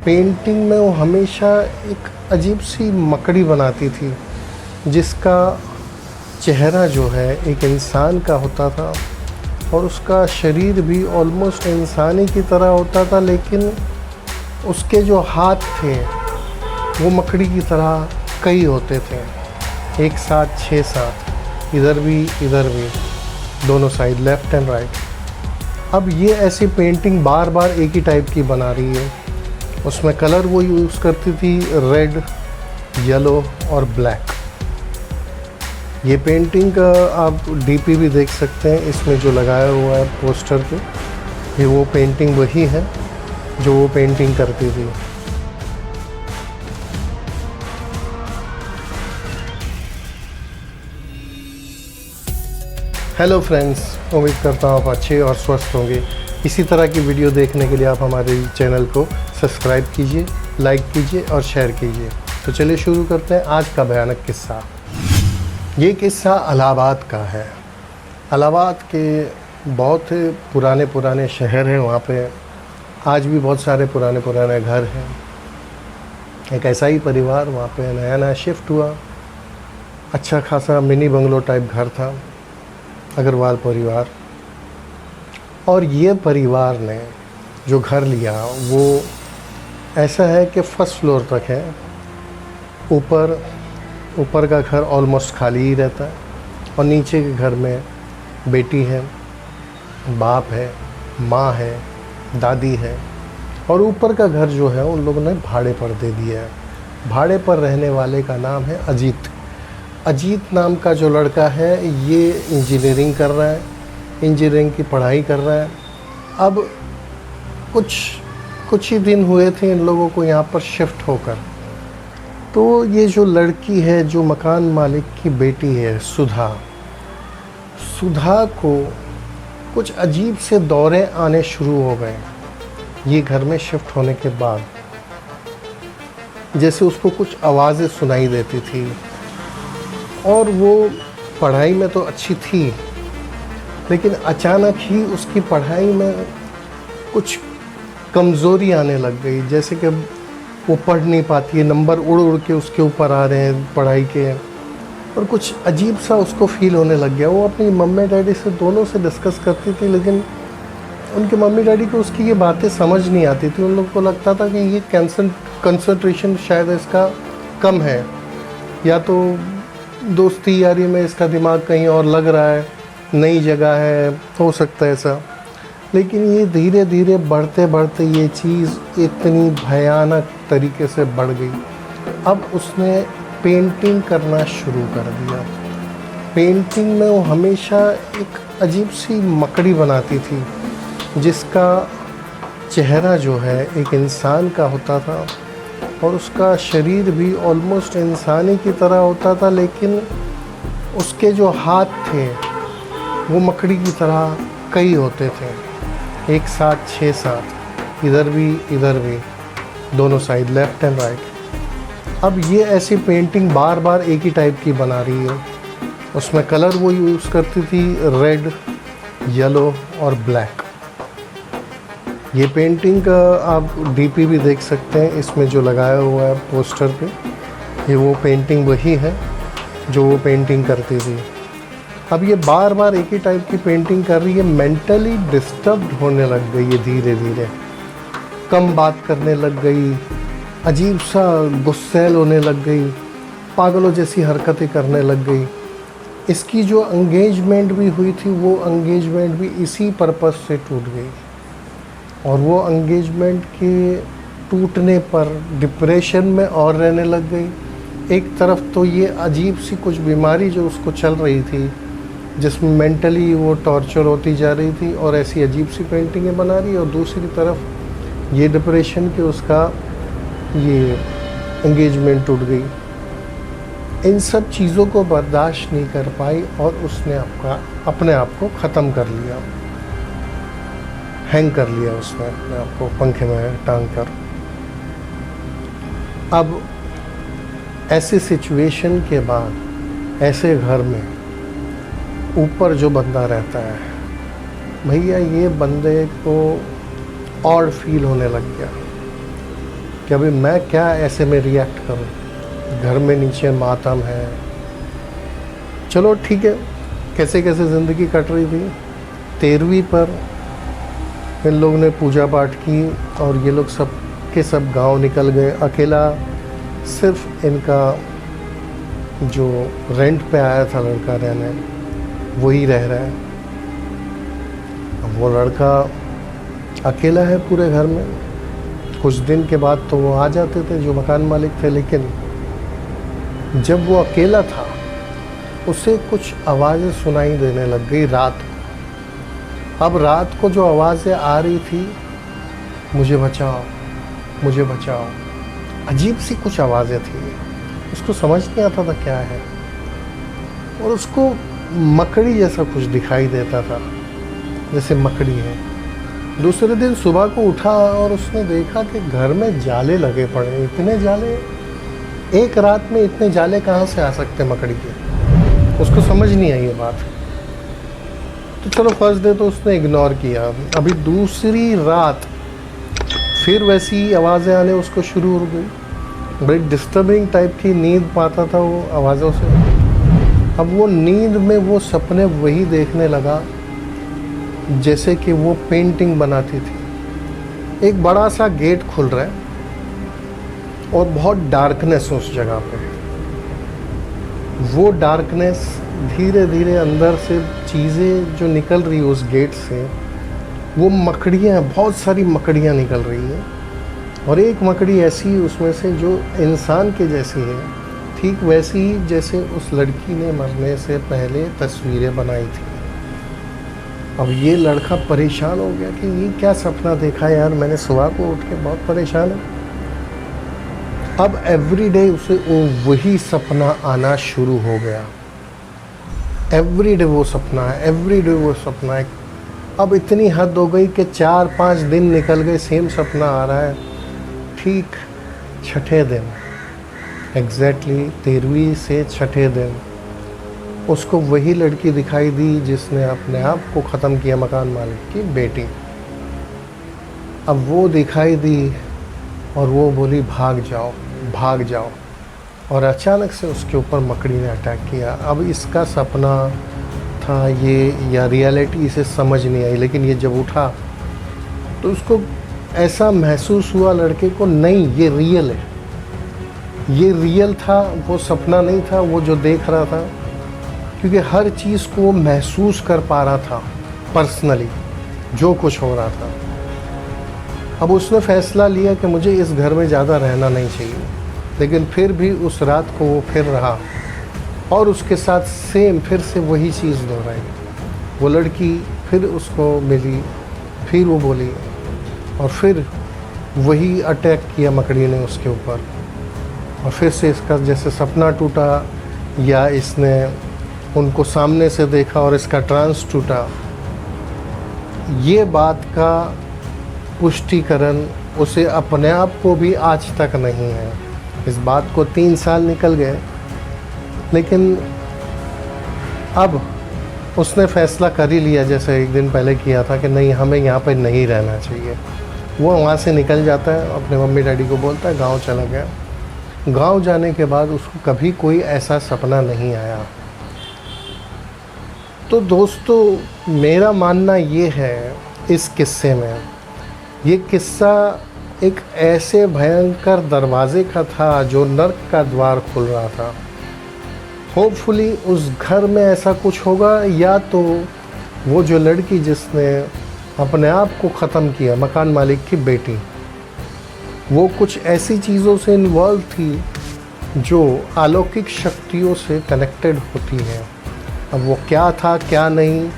Painting में वो हमेशा एक अजीब सी मकड़ी बनाती थी, जिसका चेहरा जो है एक इंसान का होता था और उसका शरीर भी ऑलमोस्ट इंसानी की तरह होता था, लेकिन उसके जो हाथ थे वो मकड़ी की तरह कई होते थे, एक साथ 6-7, इधर भी दोनों साइड, लेफ़्ट एंड राइट। अब ये ऐसी पेंटिंग बार बार एक ही टाइप की बना रही है। उसमें कलर वो यूज़ करती थी रेड, येलो और ब्लैक। ये पेंटिंग का आप डीपी भी देख सकते हैं, इसमें जो लगाया हुआ है पोस्टर पे, ये वो पेंटिंग वही है जो वो पेंटिंग करती थी। हेलो फ्रेंड्स, उम्मीद करता हूँ आप अच्छे और स्वस्थ होंगे। इसी तरह की वीडियो देखने के लिए आप हमारे चैनल को सब्सक्राइब कीजिए, लाइक कीजिए और शेयर कीजिए। तो चलिए शुरू करते हैं आज का भयानक किस्सा। ये किस्सा इलाहाबाद का है। इलाहाबाद के बहुत पुराने शहर हैं, वहाँ पे आज भी बहुत सारे पुराने घर हैं। एक ऐसा ही परिवार वहाँ पे नया शिफ्ट हुआ। अच्छा खासा मिनी बंगलो टाइप घर था, अग्रवाल परिवार। और ये परिवार ने जो घर लिया वो ऐसा है कि फर्स्ट फ्लोर तक है। ऊपर का घर ऑलमोस्ट खाली ही रहता है और नीचे के घर में बेटी है, बाप है, माँ है, दादी है। और ऊपर का घर जो है उन लोगों ने भाड़े पर दे दिया है। भाड़े पर रहने वाले का नाम है अजीत नाम का जो लड़का है, ये इंजीनियरिंग कर रहा है, इंजीनियरिंग की पढ़ाई कर रहा है। अब कुछ ही दिन हुए थे इन लोगों को यहाँ पर शिफ्ट होकर। तो ये जो लड़की है, जो मकान मालिक की बेटी है, सुधा को कुछ अजीब से दौरे आने शुरू हो गए ये घर में शिफ्ट होने के बाद। जैसे उसको कुछ आवाज़ें सुनाई देती थी और वो पढ़ाई में तो अच्छी थी, लेकिन अचानक ही उसकी पढ़ाई में कुछ कमज़ोरी आने लग गई। जैसे कि वो पढ़ नहीं पाती है, नंबर उड़ के उसके ऊपर आ रहे हैं पढ़ाई के, और कुछ अजीब सा उसको फील होने लग गया। वो अपनी मम्मी डैडी से दोनों से डिस्कस करती थी, लेकिन उनके मम्मी डैडी को उसकी ये बातें समझ नहीं आती थी। उन लोगों को लगता था कि ये कंसंट्रेशन शायद इसका कम है, या तो दोस्ती यारी में इसका दिमाग कहीं और लग रहा है, नई जगह है, हो सकता है ऐसा। लेकिन ये धीरे धीरे बढ़ते ये चीज़ इतनी भयानक तरीके से बढ़ गई। अब उसने पेंटिंग करना शुरू कर दिया। पेंटिंग में वो हमेशा एक अजीब सी मकड़ी बनाती थी, जिसका चेहरा जो है एक इंसान का होता था और उसका शरीर भी ऑलमोस्ट इंसानी की तरह होता था, लेकिन उसके जो हाथ थे वो मकड़ी की तरह कई होते थे, एक साथ 6-7, इधर भी दोनों साइड, लेफ़्ट एंड राइट। अब ये ऐसी पेंटिंग बार बार एक ही टाइप की बना रही है। उसमें कलर वो यूज़ करती थी रेड, येलो और ब्लैक। ये पेंटिंग का आप डीपी भी देख सकते हैं, इसमें जो लगाया हुआ है पोस्टर पे, ये वो पेंटिंग वही है जो वो पेंटिंग करती थी। अब ये बार बार एक ही टाइप की पेंटिंग कर रही है। मेंटली डिस्टर्ब्ड होने लग गई है, धीरे धीरे कम बात करने लग गई, अजीब सा गुस्सैल होने लग गई, पागलों जैसी हरकतें करने लग गई। इसकी जो एंगेजमेंट भी हुई थी वो एंगेजमेंट भी इसी पर्पस से टूट गई। और वो एंगेजमेंट के टूटने पर डिप्रेशन में और रहने लग गई। एक तरफ तो ये अजीब सी कुछ बीमारी जो उसको चल रही थी, जिसमें मेंटली वो टॉर्चर होती जा रही थी और ऐसी अजीब सी पेंटिंगें बना रही, और दूसरी तरफ ये डिप्रेशन के उसका ये एंगेजमेंट टूट गई। इन सब चीज़ों को बर्दाश्त नहीं कर पाई और उसने अपने आप को ख़त्म कर लिया, हैंग कर लिया उसने अपने आप को पंखे में टांग कर। अब ऐसी सिचुएशन के बाद ऐसे घर में ऊपर जो बंदा रहता है, भैया ये बंदे को ऑड फील होने लग गया। कि अभी मैं क्या ऐसे में रिएक्ट करूं। घर में नीचे मातम है। चलो ठीक है, कैसे कैसे ज़िंदगी कट रही थी। 13वीं पर इन लोगों ने पूजा पाठ की और ये लोग सब के सब गांव निकल गए। अकेला सिर्फ इनका जो रेंट पे आया था लड़का रहने, वही रह रहा है। अब वो लड़का अकेला है पूरे घर में। कुछ दिन के बाद तो वो आ जाते थे जो मकान मालिक थे, लेकिन जब वो अकेला था उसे कुछ आवाज़ें सुनाई देने लग गई रात को। अब रात को जो आवाज़ें आ रही थी, मुझे बचाओ, मुझे बचाओ, अजीब सी कुछ आवाज़ें थी। उसको समझ नहीं आता था क्या है, और उसको मकड़ी जैसा कुछ दिखाई देता था, जैसे मकड़ी है। दूसरे दिन सुबह को उठा और उसने देखा कि घर में जाले लगे पड़े। इतने जाले, एक रात में इतने जाले कहाँ से आ सकते मकड़ी के। उसको समझ नहीं आई ये बात। तो चलो फर्स्ट डे तो उसने इग्नोर किया। अभी दूसरी रात फिर वैसी आवाज़ें आने उसको शुरू हो गई। बड़ी डिस्टर्बिंग टाइप की नींद पाता था वो आवाज़ों से। अब वो नींद में वो सपने वही देखने लगा जैसे कि वो पेंटिंग बनाती थी। एक बड़ा सा गेट खुल रहा है और बहुत डार्कनेस उस जगह पे। वो डार्कनेस धीरे धीरे अंदर से चीज़ें जो निकल रही है उस गेट से, वो मकड़ियाँ, बहुत सारी मकड़ियाँ निकल रही हैं। और एक मकड़ी ऐसी उसमें से जो इंसान के जैसी है, ठीक वैसी ही जैसे उस लड़की ने मरने से पहले तस्वीरें बनाई थी। अब ये लड़का परेशान हो गया कि ये क्या सपना देखा यार, मैंने सुबह को उठ के बहुत परेशान हूँ। अब एवरीडे उसे वही सपना आना शुरू हो गया। एवरीडे वो सपना है, एवरीडे वो सपना है। अब इतनी हद हो गई कि 4-5 दिन निकल गए, सेम सपना आ रहा है। ठीक छठे दिन, एग्जैक्टली 13वीं से छठे दिन, उसको वही लड़की दिखाई दी जिसने अपने आप को ख़त्म किया, मकान मालिक की बेटी। अब वो दिखाई दी और वो बोली भाग जाओ, भाग जाओ। और अचानक से उसके ऊपर मकड़ी ने अटैक किया। अब इसका सपना था ये या रियलिटी, इसे समझ नहीं आई। लेकिन ये जब उठा तो उसको ऐसा महसूस हुआ लड़के को, नहीं ये रियल है, ये रियल था, वो सपना नहीं था वो जो देख रहा था। क्योंकि हर चीज़ को महसूस कर पा रहा था पर्सनली, जो कुछ हो रहा था। अब उसने फ़ैसला लिया कि मुझे इस घर में ज़्यादा रहना नहीं चाहिए। लेकिन फिर भी उस रात को वो फिर रहा और उसके साथ सेम फिर से वही चीज़ दोहराई। वो लड़की फिर उसको मिली, फिर वो बोली, और फिर वही अटैक किया मकड़ी ने उसके ऊपर। और फिर से इसका जैसे सपना टूटा या इसने उनको सामने से देखा और इसका ट्रांस टूटा। ये बात का पुष्टिकरण उसे अपने आप को भी आज तक नहीं है। इस बात को 3 साल निकल गए, लेकिन अब उसने फ़ैसला कर ही लिया, जैसे एक दिन पहले किया था, कि नहीं हमें यहाँ पर नहीं रहना चाहिए। वो वहाँ से निकल जाता है, अपने मम्मी डैडी को बोलता है गांव चला गया। गांव जाने के बाद उसको कभी कोई ऐसा सपना नहीं आया। तो दोस्तों मेरा मानना ये है इस किस्से में, ये किस्सा एक ऐसे भयंकर दरवाज़े का था जो नर्क का द्वार खुल रहा था। होपफुली उस घर में ऐसा कुछ होगा, या तो वो जो लड़की जिसने अपने आप को ख़त्म किया, मकान मालिक की बेटी, वो कुछ ऐसी चीज़ों से इन्वॉल्व थी जो अलौकिक शक्तियों से कनेक्टेड होती हैं। अब वो क्या था क्या नहीं,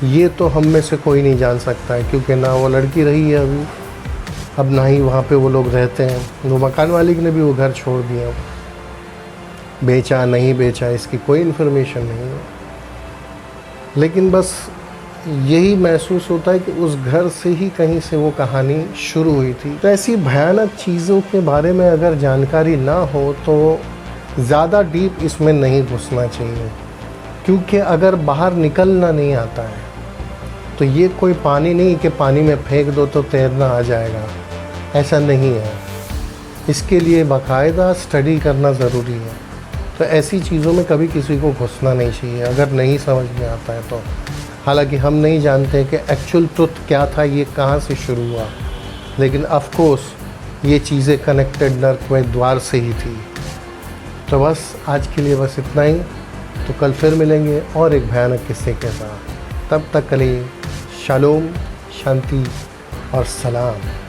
ये तो हम में से कोई नहीं जान सकता है, क्योंकि ना वो लड़की रही है अभी, अब ना ही वहाँ पे वो लोग रहते हैं। वो मकान मालिक ने भी वो घर छोड़ दिया, बेचा नहीं बेचा इसकी कोई इन्फॉर्मेशन नहीं है। लेकिन बस यही महसूस होता है कि उस घर से ही कहीं से वो कहानी शुरू हुई थी। तो ऐसी भयानक चीज़ों के बारे में अगर जानकारी ना हो तो ज़्यादा डीप इसमें नहीं घुसना चाहिए, क्योंकि अगर बाहर निकलना नहीं आता है तो ये कोई पानी नहीं कि पानी में फेंक दो तो तैरना आ जाएगा, ऐसा नहीं है। इसके लिए बाकायदा स्टडी करना ज़रूरी है। तो ऐसी चीज़ों में कभी किसी को घुसना नहीं चाहिए अगर नहीं समझ में आता है तो। हालांकि हम नहीं जानते कि एक्चुअल ट्रुथ क्या था, ये कहाँ से शुरू हुआ, लेकिन ऑफ कोर्स ये चीज़ें कनेक्टेड नर्क में द्वार से ही थी। तो बस आज के लिए बस इतना ही। तो कल फिर मिलेंगे और एक भयानक किस्से के साथ। तब तक के लिए शालोम, शांति और सलाम।